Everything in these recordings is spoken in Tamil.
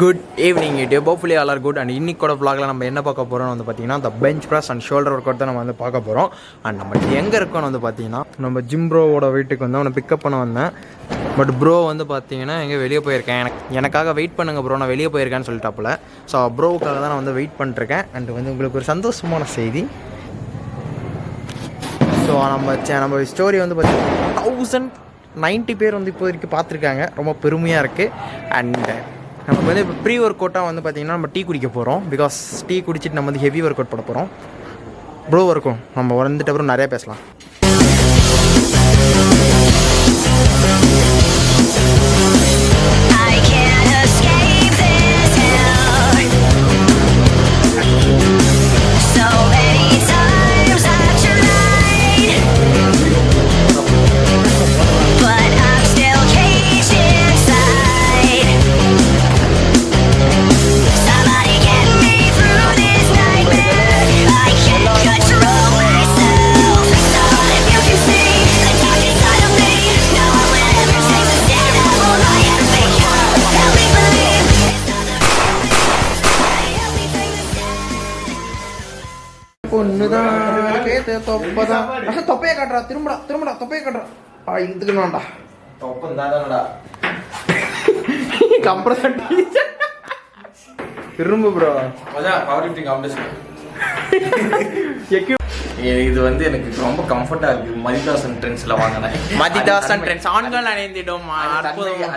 Good evening YouTube. Hopefully all are good. And இன்னைக்கோட vlogல நம்ம என்ன பார்க்க போகிறோம்னு வந்து பார்த்தீங்கன்னா இந்த bench press and shoulder workout தான் நம்ம வந்து பார்க்க போகிறோம். அண்ட் நம்ம எங்கே இருக்கோம்னு வந்து பார்த்தீங்கன்னா நம்ம ஜிம் ப்ரோவோட வீட்டுக்கு வந்து அவனை பிக்கப் பண்ண வந்தேன். பட் ப்ரோ வந்து பார்த்தீங்கன்னா எங்கே வெளியே போயிருக்கேன், எனக்காக வெயிட் பண்ணுங்கள் ப்ரோ, நான் வெளியே போயிருக்கேன்னு சொல்லிட்டாப்புல. ஸோ ப்ரோவுக்காக தான் நான் வந்து வெயிட் பண்ணிட்டுருக்கேன். அண்ட் வந்து உங்களுக்கு ஒரு சந்தோஷமான செய்தி. ஸோ நம்ம ஸ்டோரி வந்து பார்த்தீங்கன்னா 1090 பேர் வந்து இப்போ வரைக்கும் பார்த்துருக்காங்க. ரொம்ப பெருமையாக இருக்குது. அண்ட் நமக்கு வந்து இப்போ ப்ரீ ஒர்க் அவுட்டாக வந்து பார்த்திங்கன்னா நம்ம டீ குடிக்க போகிறோம். பிகாஸ் டீ குடிச்சிட்டு நம்ம வந்து ஹெவி ஒர்க் அவுட் பண்ண போகிறோம். ப்ரோ இருக்கும் நம்ம வந்துட்டு அப்புறம் நிறையா பேசலாம். தொப்பையை காட்டுறா, திரும்படா தொப்பையை காட்டுறா. இதுக்குண்ணாண்டா தொப்பந்தாடா கம்ப்ரஷன் திரும்ப ப்ரோ பவர் லிஃப்டிங் காம்படிஷன். இது வந்து எனக்கு ரொம்ப கம்ஃபர்ட்டா இருக்கு. மதிதாசன் ட்ரெண்ட்ஸ்ல வாங்கினேன். மதிதாசன் ட்ரெண்ட்ஸ் ஆண்கள் அணிந்திடும்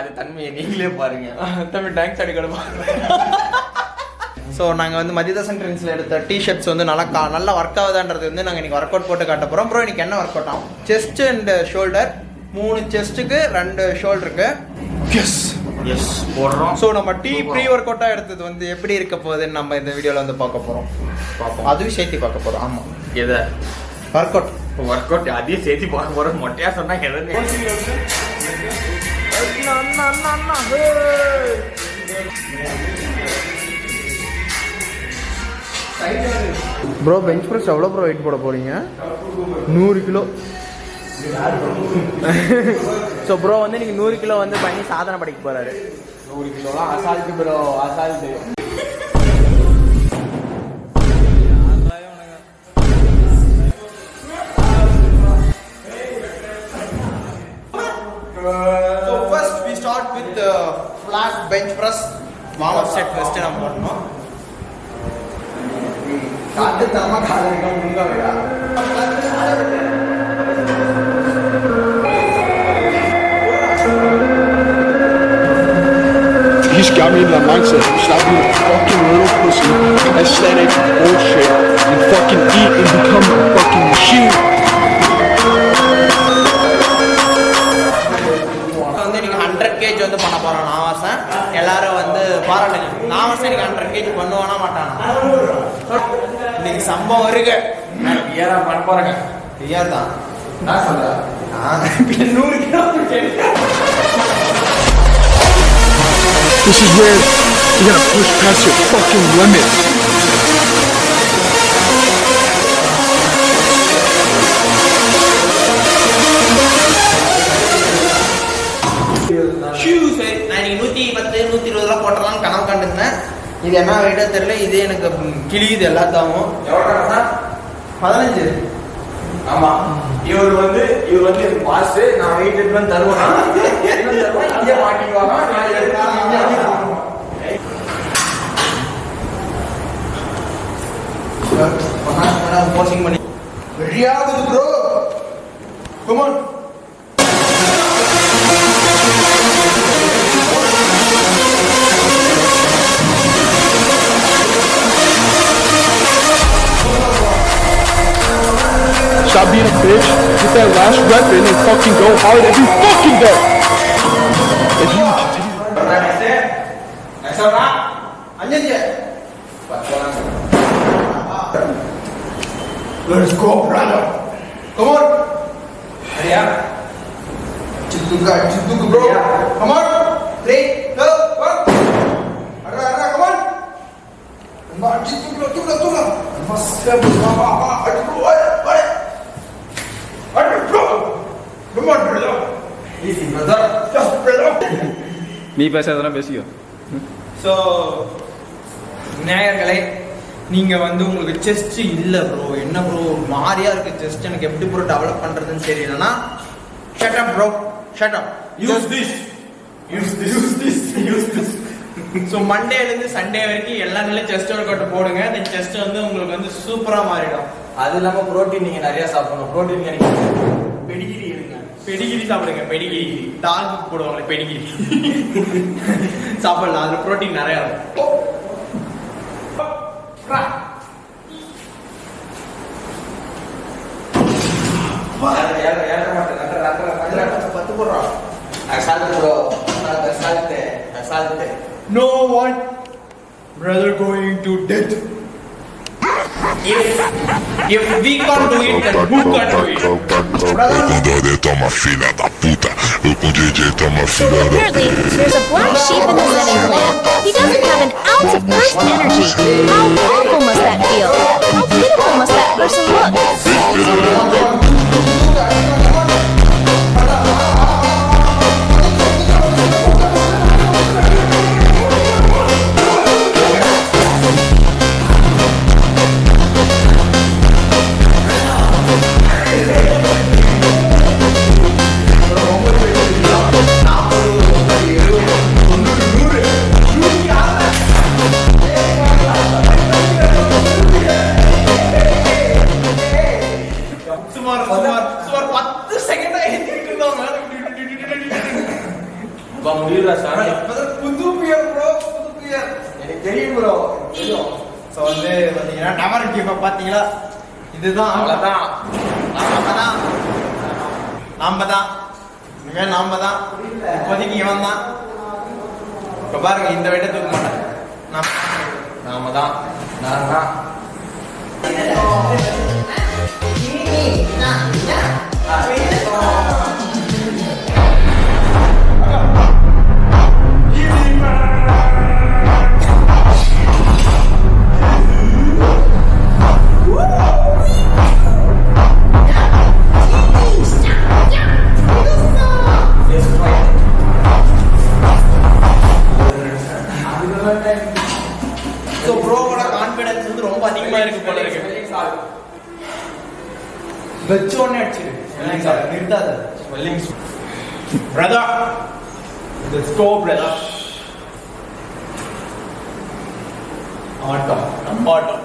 அது தன்மையை நீங்களே பாருங்க. தம்பி டேங்க்ஸ் அடிக்கணும். ஸோ நாங்கள் வந்து மதிதாசன் ட்ரெண்ட்ஸில் எடுத்த டிஷர்ட்ஸ் வந்து நல்லா ஒர்க் ஆகுதான்றது வந்து நாங்கள் இன்றைக்கி ஒர்க் அவுட் போட்டு காட்ட போகிறோம். அப்புறம் இன்றைக்கி என்ன ஒர்க் அவுட் ஆகும், செஸ்ட் அண்ட் ஷோல்டர், 3 செஸ்ட்டுக்கு 2 ஷோல்டருக்கு எஸ் போடுறோம். ஸோ நம்ம ப்ரீ ஒர்க் அவுட்டாக எடுத்தது வந்து எப்படி இருக்க போகுதுன்னு நம்ம இந்த வீடியோவில் வந்து பார்க்க போகிறோம். அதுவும் சேர்த்து பார்க்க போகிறோம். ஆமாம், எதை ஒர்க் அவுட் அதையும் சேர்த்து பார்க்க போகிறோம். மொட்டையாக சொன்னால் எதுன்னு ப்ரோ பெஞ்ச் ப்ரெஸ் எவ்வளோ ப்ரோ வெயிட் போட போகிறீங்க? 100 கிலோ. ஸோ ப்ரோ வந்து நீங்கள் 100 கிலோ வந்து பண்ணி சாதனை படிக்க போகிறாரு. 100 கிலோலாம் assault bro, assault. So first we start with flat bench press warm up set first நம்ம பண்ணனும். காட்டு தரமா காலையில முங்க விடா. He's got me in the mindset. Stop being a fucking little pussy, aesthetic bullshit, and fucking eat and become a fucking machine. வந்து நீங்க 100 kg வந்து பண்ண போறோம். நான் வருஷம் எல்லாரும் வந்து பாராட்டுங்க. நான் வருஷம் நீங்க 100 kg பண்ணுவானா மாட்டானா? இன்னைக்கு சம்பவம் இருக்கு. ஏறா பண்ண போறேங்க. ஏன் தான் நான் சொல்றேன். 100 kilo. This is where you gotta push past your fucking limits. Shoes நான் 110 120 போட்டலாம் கனவு கண்டிருந்தேன். இது என்ன வெயிட்டா தெரியல. இது எனக்கு கிழியுது எல்லாத்தாவும். 15. ஆமா, இவர் வந்து எனக்கு பாஸ். நான் வெயிட் எடுத்து தருவேன். இங்கே மாட்டிக்குவாங்க. போஸ்டிங் பண்ணி ரெடியாகுது bro. Come on. Stop being a bitch. Get that last rep in and fucking go hard every fucking day. If you let's go brother. Come on. Hurry up. Chittuka bro. Come on. 3 2 1. Arra come on. Come on chittuka. Must have bro. Come on brother. Easy brother. Just brother. நீ பேசாதெல்லாம் பேசிக்கோ. ஸோ நேயர்களே, நீங்கள் வந்து உங்களுக்கு செஸ்ட் இல்லை ப்ரோ, என்ன ப்ரோ மாதிரியா இருக்கு செஸ்ட், எனக்கு எப்படி ப்ரோ டெவலப் பண்ணுறதுன்னு தெரியலன்னா shut up bro, shut up, use this. So மண்டேலேருந்து சண்டே வரைக்கும் எல்லா நாளும் செஸ்ட் ஒர்க் அவுட் போடுங்க. அந்த செஸ்ட் வந்து உங்களுக்கு வந்து சூப்பராக மாறிடும். அது இல்லாமல் ப்ரோட்டீன் நீங்கள் நிறைய சாப்பிடணும். ப்ரோட்டீன் கிடைக்கும். பெடிகிரி எடுங்க, பெடிகிரி சாப்பிடுங்க. பெடிகிரி டாகுக்கு போடுவாங்களே பெடிகிரி சாப்பிடலாம், அதில் ப்ரோட்டீன் நிறையா இருக்கும். பத்து போடுறோம். No one brother going to death. If we can't do it, then who can do it? Apparently, there's a black sheep in the Zenny clan. He doesn't have an ounce of cursed energy. How awful must that feel? How pitiful must that person look? புது பியர் ப்ரோ, புது பியர் எனக்கு தெரியும் ப்ரோ, தெரியும். ஸோ வந்து பார்த்தீங்கன்னா டவர் கீப்பை பார்த்தீங்களா, இதுதான் அவ்வளோதான். நாம தான் இப்போதைக்கு இவன் தான். இப்போ பாருங்க, இந்த வெட்ட தூக்க மாட்டேன். நாம தான் நான் தான். ஸோ ப்ரோவோட கான்ஃபிடன்ஸ் வந்து ரொம்ப அதிகமாக இருக்கு போல இருக்கு. வச்சோடனே அடிச்சிரு, நிறுத்தாத. Brother, let's go brother. ஆட்டம், நம்ம ஆட்டம்.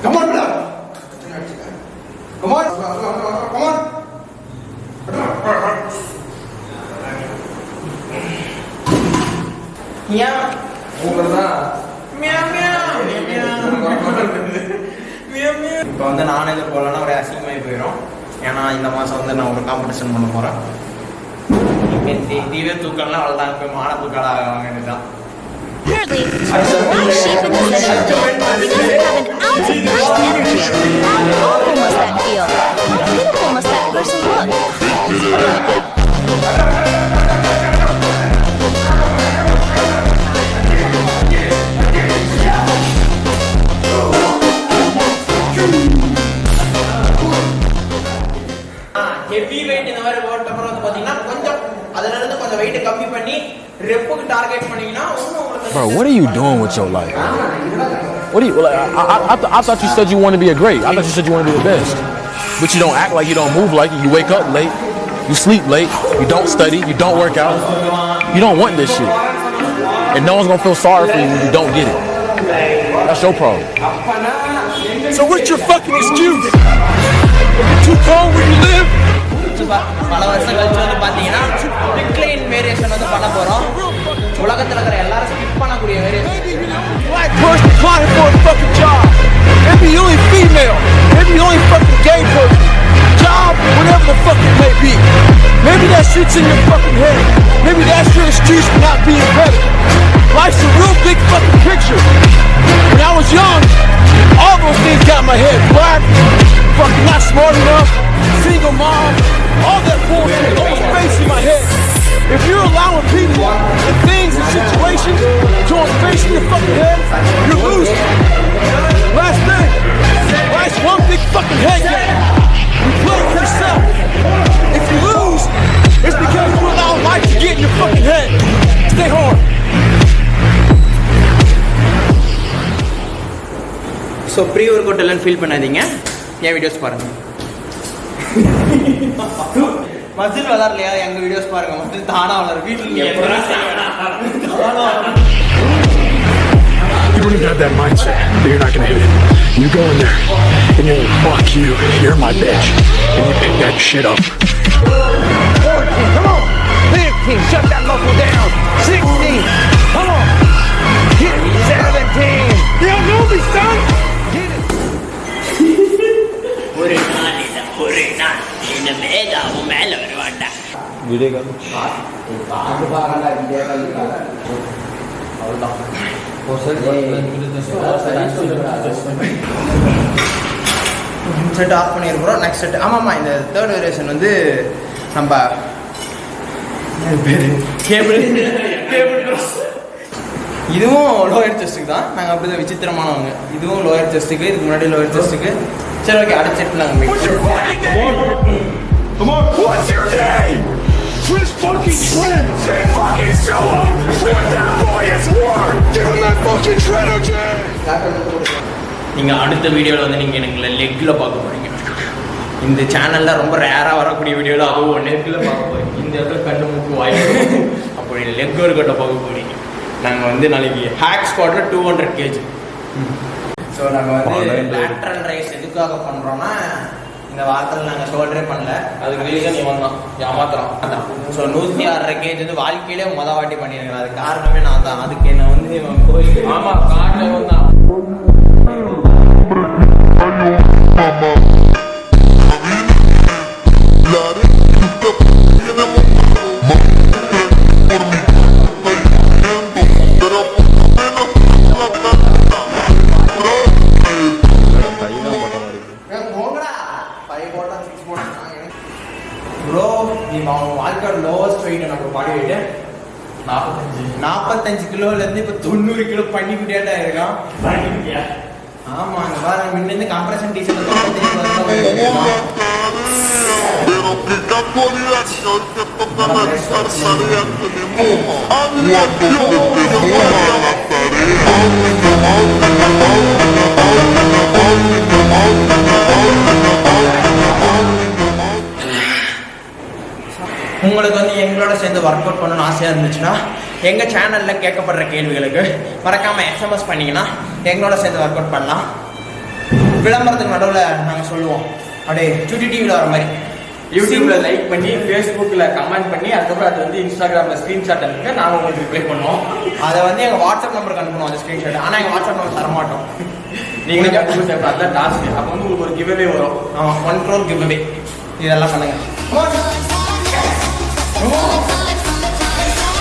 Come on, brother. Come on. Come on. Meow. இப்போ வந்து நானே இது போகலன்னா ஒரு அசிங்கமாகி போயிடும். ஏன்னா இந்த மாதம் வந்து நான் ஒரு காம்படிஷன் பண்ண போகிறேன். தீவே தூக்கம்லாம் அவ்வளோதான், இப்போ மான தூக்கால ஆக தான். Apparently, there's a black sheep in the Zenny clan. He doesn't have an ounce of cursed energy. How awful must that feel? How pitiful must that person look? Heavy weight இந்த மாதிரி போட்ட அப்புறம் வந்து பாத்தீங்கன்னா கொஞ்சம் அதுல இருந்து கொஞ்சம் வெயிட் கம்மி பண்ணி ரெப்புக்கு டார்கெட் பண்ணீங்கன்னா Bro, what are you doing with your life? What do you like? I thought you said you wanted to be a great. I thought you said you wanted to be the best. But you don't act like you don't move like it. You wake up late. You sleep late. You don't study. You don't work out. You don't want this shit. And no one's gonna feel sorry for you when you don't get it. That's your problem. So what's your fucking excuse? Is it too cold where you live? பல வருஷம் கழிச்சு வந்து பாத்தீங்கன்னா டிக்ளைன் வேரியேஷன் வந்து பண்ண போறோம். உலகத்துல இருக்கிற எல்லாரும் ஸ்கிப் பண்ணக்கூடிய variation. Black person applying for a fucking job. Maybe you only female. Maybe you only fucking gay person. Job, whatever the fuck it may be. Maybe that shit's in your fucking head. Maybe that's your excuse for not being better. Life's a real big fucking picture. When I was young, all those things got in my head. Black, fucking not smart enough, single mom, all that bullshit, all the space in my head. If you're allowing people and things and situations to have space in your fucking head, you're losing. Last thing, life's one big fucking head game. You play it yourself. If you lose, it's because you allow life to to get in your fucking head. Stay hard. So pre workout அவுட் எல்லாம் ஃபீல் பண்ணாதீங்க, என் வீடியோஸ் பாருங்க. மசில் வளரலையா? எங்க வீடியோஸ் பாருங்க, மசில் தானா வளரும். வீட்டில் You don't even have that mindset that you're not gonna hit it. You go in there and you're like, fuck you, you're my bitch. And you pick that shit up. 14, come on. 15, shut that muscle down. 16, come on. Hit it. 17. You don't know me, son. Hit it. ஒரு நாள் இந்த மேதாவும் மேல வருவாண்டா. செட் ஆஃப் பண்ணியிருக்கிறோம். Next set. ஆமாம்மா, இந்த தேர்ட் வேரியேஷன் வந்து நம்ம கேபிள் இதுவும் லோயர் செஸ்ட்டுக்கு தான். நாங்கள் அப்படி தான் விசித்திரமானவங்க. இதுவும் லோயர் செஸ்ட்டுக்கு, இதுக்கு முன்னாடி லோயர் செஸ்ட்டுக்கு. சரி, ஓகே, அடுத்த செட் நாங்கள் meet. Come on, what's your name? Chris fucking Trent! Say fucking show up! Let that boy his work! Give him that fucking energy! நீங்கள் அடுத்த வீடியோவில் வந்து நீங்கள் எனக்கு லெக்கில் பார்க்க போகிறீங்க. இந்த சேனலில் ரொம்ப ரேராக வரக்கூடிய வீடியோவில் அதுவும் லெக்கில் பார்க்க போகிறீங்க. இந்த இடத்துல கண்டு மூக்கு வாய்ப்பு அப்படி லெக் ஒர்க் அவுட்டை பார்க்க போகிறீங்க. நாங்கள் வந்து நாளைக்கு ஹேக் ஸ்குவாட்டில் 200 kg. ஸோ நாங்கள் வந்து லேட்ரல் ரைஸ் எதுக்காக பண்ணுறோன்னா, இந்த வாரத்தில் நாங்கள் ஷோல்டரே பண்ணல. அதுக்கு ரீசன் இவன் தான், ஏமாத்துறான். அதான். ஸோ 106 kg வந்து வாழ்க்கையிலே வாட்டி பண்ணியிருக்கிறேன். அது காரணமே நான் தான். அதுக்கு என்ன வந்து இவன் கோயிலுக்கு ஆமாம் காரணம் தான். ப்ரோ, நீ வாழ்க்கையோட லோவஸ்ட் வெயிட் நம்ம பாடி வெயிட்டு 45 கிலோலேருந்து இப்போ 90 கிலோ பண்ணிக்கிட்டேட்டா இருக்கான். ஆமா, அங்கே பாருங்க, முன்ன compression T shirt 95 kilo. Pero que casualidad que ahorita toca analizar tareas tenemos aviación, tenemos la உங்களுக்கு வந்து எங்களோட சேர்ந்து ஒர்க் அவுட் பண்ணணும்னு ஆசையாக இருந்துச்சுன்னா, எங்கள் சேனலில் கேட்கப்படுற கேள்விகளுக்கு மறக்காமல் SMS பண்ணிங்கன்னா எங்களோட சேர்ந்து ஒர்க் அவுட் பண்ணலாம். விளம்பரத்துக்கு நடுவில் நாங்கள் சொல்லுவோம், அப்படியே சுட்டி டிவியில் வர மாதிரி. யூடியூப்ல லைக் பண்ணி, ஃபேஸ்புக்கில் கமெண்ட் பண்ணி, அதுக்கப்புறம் அது வந்து இன்ஸ்டாகிராமில் ஸ்க்ரீன்ஷாட் அனுப்பி நாங்கள் உங்களுக்கு ரிப்ளை பண்ணுவோம். அதை வந்து எங்கள் வாட்ஸ்அப் நம்பருக்கு அனுப்பணும் அந்த ஸ்க்ரீன்ஷாட். ஆனால் எங்கள் வாட்ஸ்அப் நம்பர் தரமாட்டோம். நீங்களும் கற்றுக்கிட்டு அதுதான் டாஸ்க். அப்போ வந்து உங்களுக்கு ஒரு கிவ்அவே வரும். 1 crore giveaway. இதெல்லாம் பண்ணுங்க.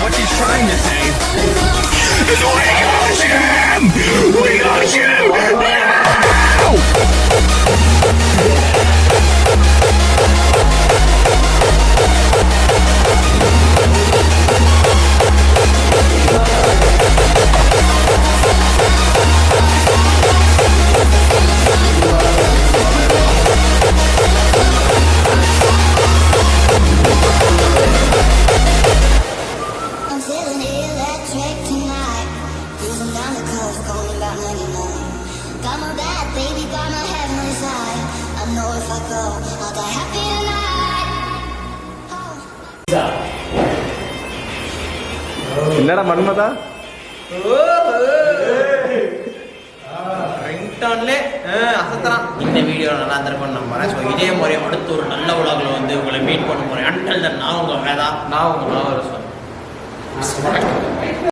What he's trying to say is we got him! We got you! I'm feeling electric tonight. Cruising down the coast, going about 99. Got my bad baby, got my heavenly side. I know if I go, I'll die happy tonight. என்னடா மன்மதா? அசத்துறான். இந்த வீடியோ நல்லா இருந்திருக்கும் நம்புறேன். ஸோ இதே மாதிரி அடுத்து ஒரு நல்ல உலகில் வந்து உங்களை மீட் பண்ண போகிறேன். அன்டில் தென் நான் உங்கள் வேதா, நான் உங்கள் நாவரசன்.